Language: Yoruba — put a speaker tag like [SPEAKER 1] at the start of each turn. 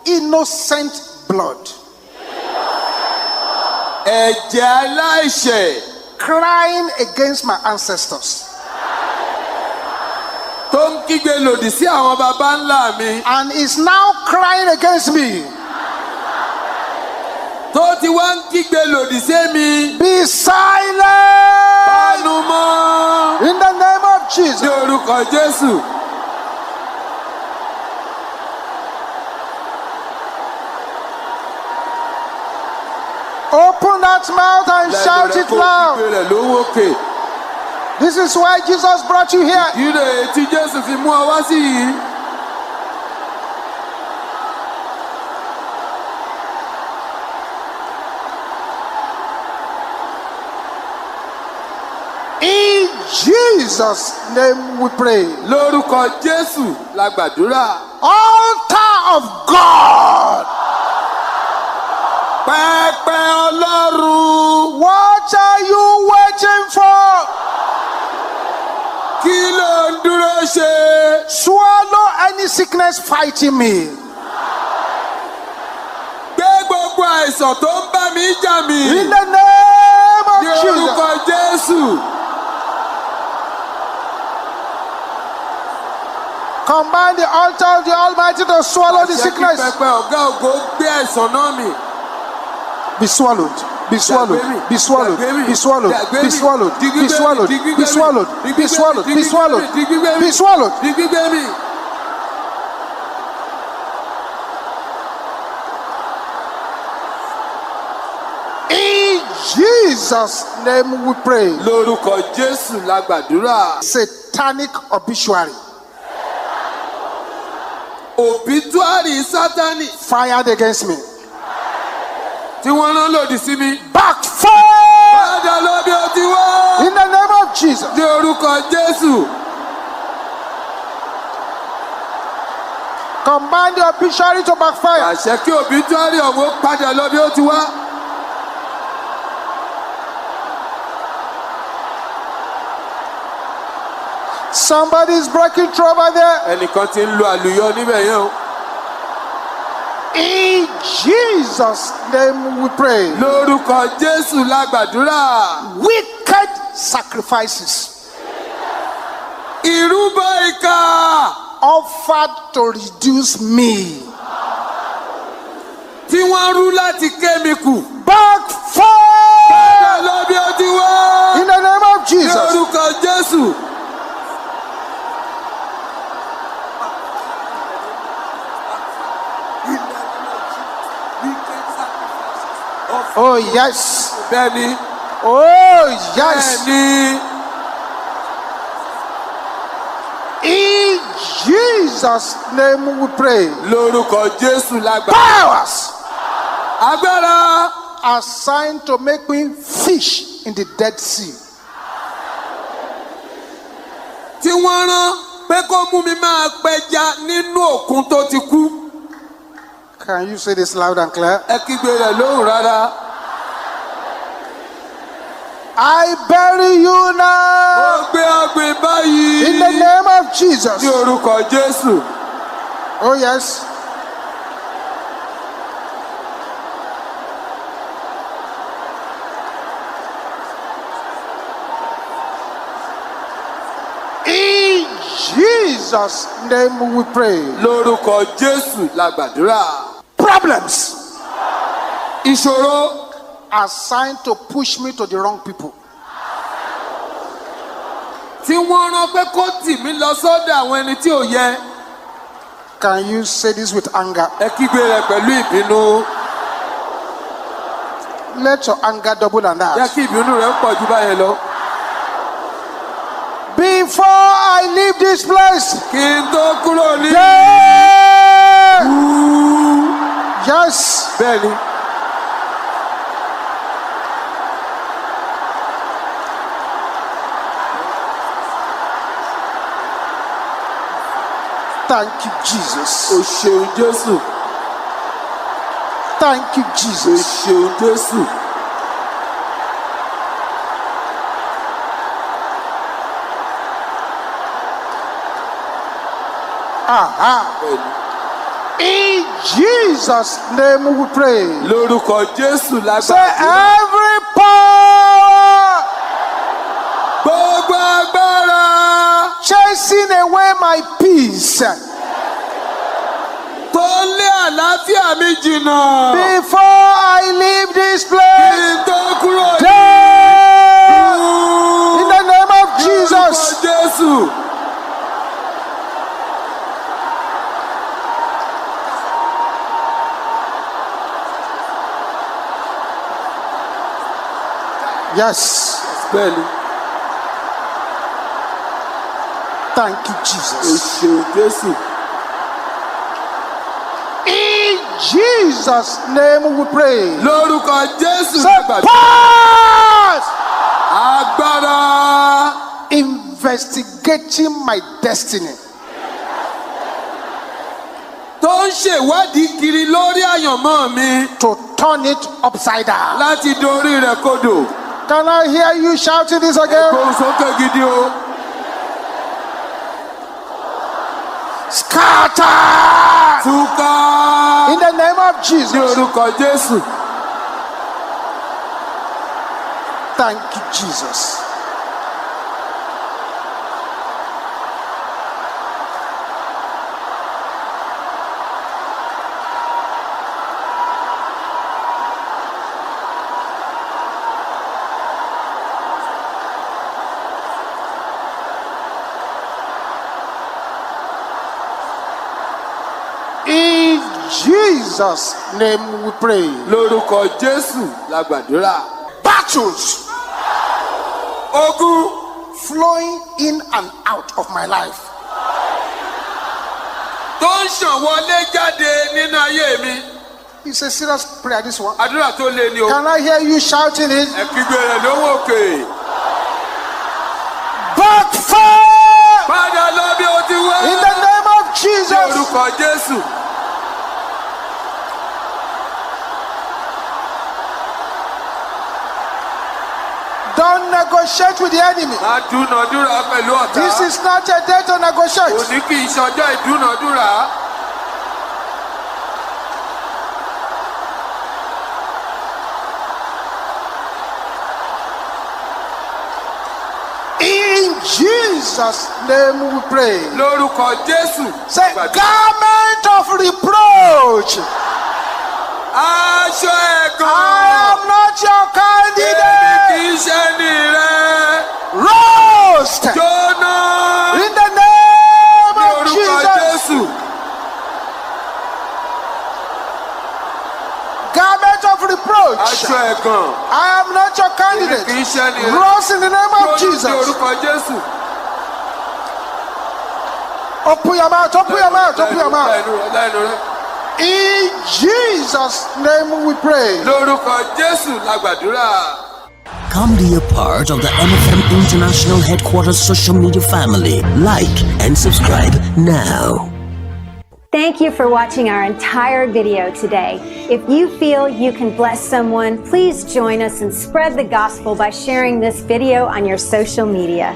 [SPEAKER 1] innocent blood.
[SPEAKER 2] Ẹ̀jẹ̀ aláìṣẹ̀.
[SPEAKER 1] Crying against my ancestors.
[SPEAKER 2] Tó ń kígbe lòdì sí àwọn baba ńlá mi.
[SPEAKER 1] And is now crying against me.
[SPEAKER 2] Tó ti wá ń kígbe lòdì sí mi.
[SPEAKER 1] Be silent.
[SPEAKER 2] Panu mọ́.
[SPEAKER 1] In the name of Jesus.
[SPEAKER 2] Ní orúkọ Jésù.
[SPEAKER 1] Open that mouth and shout it loud. This is why Jesus brought you here.
[SPEAKER 2] Tí Jésù fi mú ọ wá sí yìí.
[SPEAKER 1] In Jesus' name we pray.
[SPEAKER 2] Lórúkọ Jésù la gbàdúrà.
[SPEAKER 1] Altar of God.
[SPEAKER 2] Pẹpẹ Ọlọ́run.
[SPEAKER 1] What are you waiting for?
[SPEAKER 2] Kí ló ń dúró ṣe?
[SPEAKER 1] Swallow any sickness fighting me.
[SPEAKER 2] Gbé gbogbo àìsàn tó ń bá mi jà mí.
[SPEAKER 1] In the name of
[SPEAKER 2] Ní
[SPEAKER 1] Jesus.
[SPEAKER 2] orúkọ Jésù.
[SPEAKER 1] Command the altar of the Almighty to swallow the sickness.
[SPEAKER 2] Pẹpẹ ọ̀gá ògo gbé àìsàn náà mì.
[SPEAKER 1] Be swallowed. Be swallowed. Be swallowed. Be swallowed. Be swallowed. Be swallowed. Be swallowed. Be swallowed. Be swallowed. Be swallowed.
[SPEAKER 2] Di gbígbé mì.
[SPEAKER 1] In Jesus' name we pray.
[SPEAKER 2] Lórúkọ Jésù la gbàdúrà.
[SPEAKER 1] Satanic obituary
[SPEAKER 2] Obituary Sátánì
[SPEAKER 1] fired against me.
[SPEAKER 2] tí wọ́n rán lòdì sí mi.
[SPEAKER 1] Backfire
[SPEAKER 2] Padà lọ bí ó ti wá.
[SPEAKER 1] in the name of Jesus.
[SPEAKER 2] Ní orúkọ Jésù.
[SPEAKER 1] Command the obituary to backfire.
[SPEAKER 2] Àṣẹ kí obituary ọ̀hún padà lọ bí ó ti wá.
[SPEAKER 1] Somebody is breaking through over there.
[SPEAKER 2] Ẹnìkan ti ń lo àlùyọ níbẹ̀ yẹn o.
[SPEAKER 1] In Jesus' name we pray.
[SPEAKER 2] Lórúkọ Jésù la gbàdúrà.
[SPEAKER 1] Wicked sacrifices
[SPEAKER 2] Ìrúbọ ìkà
[SPEAKER 1] offered to reduce me.
[SPEAKER 2] tí wọ́n rú láti ké mi kù.
[SPEAKER 1] Backfire
[SPEAKER 2] Padà lọ bí ó ti wá.
[SPEAKER 1] in the name of
[SPEAKER 2] Ní
[SPEAKER 1] Jesus.
[SPEAKER 2] orúkọ Jésù.
[SPEAKER 1] Oh yes.
[SPEAKER 2] Bẹ́ẹ̀ni.
[SPEAKER 1] Oh yes.
[SPEAKER 2] Bẹ́ẹ̀ni.
[SPEAKER 1] In Jesus' name we pray.
[SPEAKER 2] Lórúkọ Jésù la gbàdúrà.
[SPEAKER 1] Powers
[SPEAKER 2] Agbára
[SPEAKER 1] assigned to make me fish in the Dead Sea.
[SPEAKER 2] tí wọ́n rán pé kó mú mi máa pẹja nínú òkun tó ti kú.
[SPEAKER 1] Can you say this loud and clear?
[SPEAKER 2] Ẹ kígbe rẹ̀ lóhùn rárá.
[SPEAKER 1] I bury you
[SPEAKER 2] Ó
[SPEAKER 1] now
[SPEAKER 2] gbé ọgbìn báyìí.
[SPEAKER 1] in the name of Jesus.
[SPEAKER 2] Ní orúkọ Jésù.
[SPEAKER 1] Oh yes. In Jesus' name we pray.
[SPEAKER 2] Lórúkọ Jésù la gbàdúrà.
[SPEAKER 1] Problems
[SPEAKER 2] Ìṣòro
[SPEAKER 1] assigned to push me to the wrong people.
[SPEAKER 2] tí wọ́n rán pé kó tì mí lọ sọ́dọ̀ àwọn ẹni tí ò yẹ.
[SPEAKER 1] Can you say this with anger?
[SPEAKER 2] Ẹ kígbe rẹ̀ pẹ̀lú ìbínú.
[SPEAKER 1] Let your anger double than
[SPEAKER 2] Jẹ́
[SPEAKER 1] that.
[SPEAKER 2] kí ìbínú rẹ̀ pọ̀ jù báyẹn lọ.
[SPEAKER 1] Before I leave this place,
[SPEAKER 2] Kí n tó kúrò ní.
[SPEAKER 1] yeah! Yes.
[SPEAKER 2] Bẹ́ẹ̀ni.
[SPEAKER 1] Thank you, Jesus.
[SPEAKER 2] O ṣeun Jésù.
[SPEAKER 1] Thank you,
[SPEAKER 2] O
[SPEAKER 1] Jesus.
[SPEAKER 2] ṣeun Jésù.
[SPEAKER 1] Aha.
[SPEAKER 2] Bẹ́ẹ̀ni.
[SPEAKER 1] In Jesus' Jesus' name we pray.
[SPEAKER 2] Lórúkọ Jésù
[SPEAKER 1] Say
[SPEAKER 2] lágbàdúrà.
[SPEAKER 1] every power
[SPEAKER 2] Gbogbo agbára
[SPEAKER 1] chasing away my peace
[SPEAKER 2] tó ń lé àlàáfíà mi jìnnà.
[SPEAKER 1] before I leave this
[SPEAKER 2] Kí
[SPEAKER 1] place.
[SPEAKER 2] n tó kúrò ní
[SPEAKER 1] Death! In the name of
[SPEAKER 2] lórúkọ
[SPEAKER 1] Jesus.
[SPEAKER 2] Jésù.
[SPEAKER 1] Yes.
[SPEAKER 2] Bẹ́ẹ̀ni,
[SPEAKER 1] Thank you,
[SPEAKER 2] o
[SPEAKER 1] Jesus.
[SPEAKER 2] ṣeun Jésù.
[SPEAKER 1] In Jesus' name we pray.
[SPEAKER 2] Lórúkọ Jésù
[SPEAKER 1] Say
[SPEAKER 2] lágbàdúrà.
[SPEAKER 1] powers
[SPEAKER 2] Agbára
[SPEAKER 1] investigating my destiny.
[SPEAKER 2] tó ń ṣèwádìí kiri lórí àyànmọ́ mi
[SPEAKER 1] To turn it upside down.
[SPEAKER 2] láti dorí rẹ̀ kodò.
[SPEAKER 1] Can I hear you shouting this again?
[SPEAKER 2] Gbóhùn sókè gidi o.
[SPEAKER 1] Scatter!
[SPEAKER 2] Túká
[SPEAKER 1] In the name of
[SPEAKER 2] ní
[SPEAKER 1] Jesus.
[SPEAKER 2] orúkọ Jésù.
[SPEAKER 1] Thank you, Jesus. In Jesus' name we pray.
[SPEAKER 2] Lórúkọ Jésù lágbàdúrà.
[SPEAKER 1] Battles
[SPEAKER 2] Ogun
[SPEAKER 1] flowing in and out of my life.
[SPEAKER 2] tó ń ṣàn wọlé jáde nínú ayé mi.
[SPEAKER 1] It's a serious prayer, this one.
[SPEAKER 2] Àdúrà tó le ni o.
[SPEAKER 1] Can I hear you shouting it?
[SPEAKER 2] Ẹ kígbe rẹ̀ lówó òkè.
[SPEAKER 1] Backfire!
[SPEAKER 2] Padà lọ bí o ti wá.
[SPEAKER 1] In the name of
[SPEAKER 2] Ní
[SPEAKER 1] Jesus.
[SPEAKER 2] orúkọ Jésù.
[SPEAKER 1] Don't negotiate with the enemy.
[SPEAKER 2] Má dúnàdúrà pẹ̀lú ọ̀tá.
[SPEAKER 1] This is not a day to negotiate.
[SPEAKER 2] Òní kì í ṣọjọ́ ìdúnàdúrà.
[SPEAKER 1] In Jesus' name we pray.
[SPEAKER 2] Lórúkọ Jésù.
[SPEAKER 1] Say,
[SPEAKER 2] Gbàdúrà.
[SPEAKER 1] garment of reproach.
[SPEAKER 2] Aṣọ ẹ̀gàn.
[SPEAKER 1] I am not your
[SPEAKER 2] Èmi
[SPEAKER 1] candidate.
[SPEAKER 2] kì í ṣe ní rẹ̀.
[SPEAKER 1] Roast
[SPEAKER 2] Jóná.
[SPEAKER 1] in the name
[SPEAKER 2] Ní
[SPEAKER 1] of
[SPEAKER 2] orúkọ
[SPEAKER 1] Jesus.
[SPEAKER 2] Jésù.
[SPEAKER 1] Garment of reproach.
[SPEAKER 2] Aṣọ ẹ̀gàn.
[SPEAKER 1] I am not your
[SPEAKER 2] Èmi kì
[SPEAKER 1] candidate.
[SPEAKER 2] í ṣe ní rẹ̀.
[SPEAKER 1] Roast in the name of
[SPEAKER 2] Jóná ní
[SPEAKER 1] Jesus.
[SPEAKER 2] orúkọ Jésù.
[SPEAKER 1] Open your mouth, open your mouth, open your mouth.
[SPEAKER 2] Lẹ́nu rẹ̀, lẹ́nu rẹ̀.
[SPEAKER 1] In Jesus' name we pray.
[SPEAKER 2] Lórúkọ Jésù lágbàdúrà.
[SPEAKER 3] Come be a part of the MFM International Headquarters social media family. Like and subscribe now.
[SPEAKER 4] Thank you for watching our entire video today. If you feel you can bless someone, please join us and spread the gospel by sharing this video on your social media.